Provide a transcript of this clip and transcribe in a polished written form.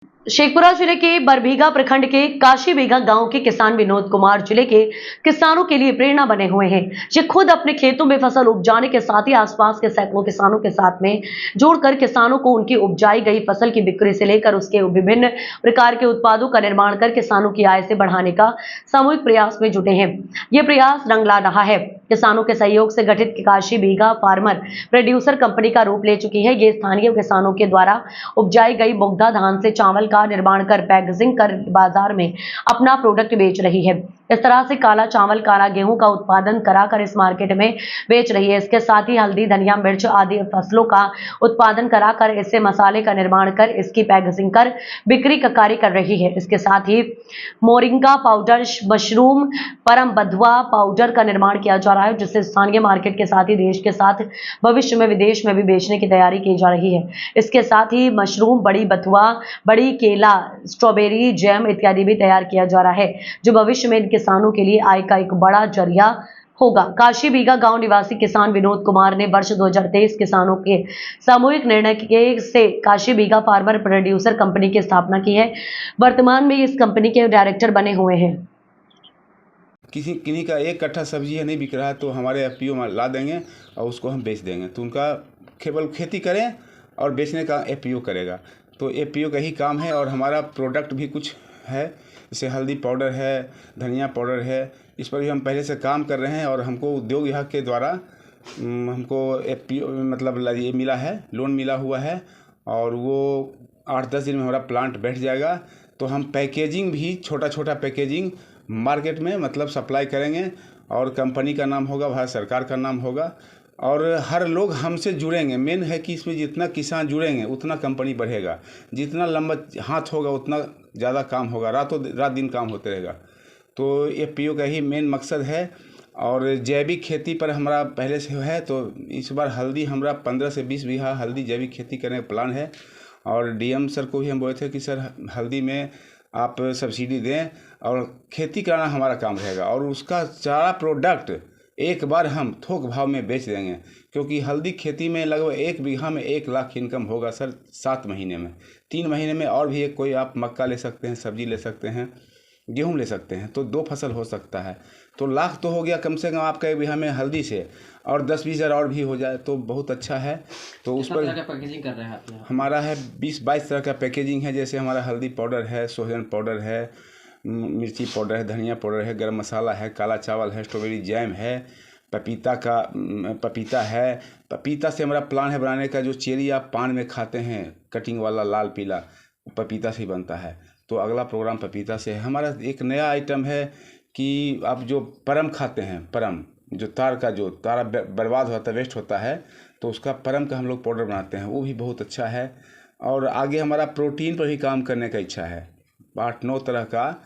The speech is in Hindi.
शेखपुरा जिले के बरबीघा प्रखंड के काशीबीघा गांव के किसान विनोद कुमार जिले के किसानों के लिए प्रेरणा बने हुए हैं। ये खुद अपने खेतों में फसल उपजाने के साथ ही आसपास के सैकड़ों किसानों के साथ में जोड़कर किसानों को उनकी उपजाई गई फसल की बिक्री से लेकर उसके विभिन्न प्रकार के उत्पादों का निर्माण कर किसानों की आय से बढ़ाने का सामूहिक प्रयास में जुटे हैं। ये प्रयास रंग ला रहा है। किसानों के सहयोग से गठित काशीबीघा फार्मर प्रोड्यूसर कंपनी का रूप ले चुकी है। ये स्थानीय किसानों के द्वारा उपजाई गई मुगदा धान से चावल का निर्माण कर पैकेजिंग कर बाजार में अपना प्रोडक्ट बेच रही है। इस तरह से काला चावल, काला गेहूं का उत्पादन कराकर इस मार्केट में बेच रही है। इसके साथ ही हल्दी, धनिया, मिर्च आदि फसलों का उत्पादन कराकर इससे मसाले का निर्माण कर इसकी पैकेजिंग कर बिक्री का कार्य कर रही है। इसके साथ ही मोरिंगा पाउडर, मशरूम, परम बधुआ पाउडर का निर्माण किया जा रहा है, जिससे स्थानीय मार्केट के साथ ही देश के साथ भविष्य में विदेश में भी बेचने की तैयारी की जा रही है। इसके साथ ही मशरूम, बड़ी बथुआ, बड़ी केला, स्ट्रॉबेरी जैम इत्यादि भी तैयार किया जा रहा है, जो भविष्य में इन किसानों के लिए आय का एक बड़ा जरिया होगा। काशीबीघा गांव निवासी किसान विनोद कुमार ने वर्ष 2023 किसानों के सामूहिक निर्णय से काशीबीघा फार्मर प्रोड्यूसर कंपनी की स्थापना की है। वर्तमान में इस कंपनी के डायरेक्टर बने हुए हैं। किन्हीं का एक कट्ठा सब्जी है नहीं बिक रहा है तो हमारे एफपीओ में ला देंगे और उसको हम बेच देंगे। तो उनका केवल खेती करें और बेचने का एफपीओ करेगा। तो एफपीओ का ही काम है। और हमारा प्रोडक्ट भी कुछ है, जैसे हल्दी पाउडर है, धनिया पाउडर है। इस पर भी हम पहले से काम कर रहे हैं और हमको उद्योग विभाग के द्वारा हमको एफपीओ मतलब ये मिला है, लोन मिला हुआ है। और वो 8-10 दिन में हमारा प्लांट बैठ जाएगा। तो हम पैकेजिंग भी छोटा छोटा पैकेजिंग मार्केट में मतलब सप्लाई करेंगे। और कंपनी का नाम होगा, भारत सरकार का नाम होगा और हर लोग हमसे जुड़ेंगे। मेन है कि इसमें जितना किसान जुड़ेंगे उतना कंपनी बढ़ेगा। जितना लंबा हाथ होगा उतना ज़्यादा काम होगा, रातों रात दिन काम होते रहेगा। तो एफपीओ का ही मेन मकसद है। और जैविक खेती पर हमारा पहले से है। तो इस बार हल्दी हमारा 15 से 20 बीघा हल्दी जैविक खेती करने का प्लान है। और डीएम सर को भी हम बोले थे कि सर हल्दी में आप सब्सिडी दें और खेती कराना हमारा काम रहेगा। और उसका सारा प्रोडक्ट एक बार हम थोक भाव में बेच देंगे, क्योंकि हल्दी खेती में लगभग 1 बीघा में 1 लाख इनकम होगा सर 7 महीने में। 3 महीने में और भी एक कोई आप मक्का ले सकते हैं, सब्जी ले सकते हैं, गेहूं ले सकते हैं, तो 2 फसल हो सकता है। तो लाख तो हो गया कम से कम आपका 1 बीघा में हल्दी से। और 10-20 हज़ार और भी हो जाए तो बहुत अच्छा है। तो उस पर पैकेजिंग कर रहे हैं आप? हमारा है 20-22 तरह का पैकेजिंग है। जैसे हमारा हल्दी पाउडर है, सोहजन पाउडर है, मिर्ची पाउडर है, धनिया पाउडर है, गरम मसाला है, काला चावल है, स्ट्रॉबेरी जैम है, पपीता है। पपीता से हमारा प्लान है बनाने का, जो चेरी आप पान में खाते हैं कटिंग वाला लाल पीला, पपीता से ही बनता है। तो अगला प्रोग्राम पपीता से है। हमारा एक नया आइटम है कि आप जो परम खाते हैं, परम जो तारा बर्बाद होता है, वेस्ट होता है, तो उसका परम का हम लोग पाउडर बनाते हैं, वो भी बहुत अच्छा है। और आगे हमारा प्रोटीन पर भी काम करने का इच्छा है। 8-9 तरह का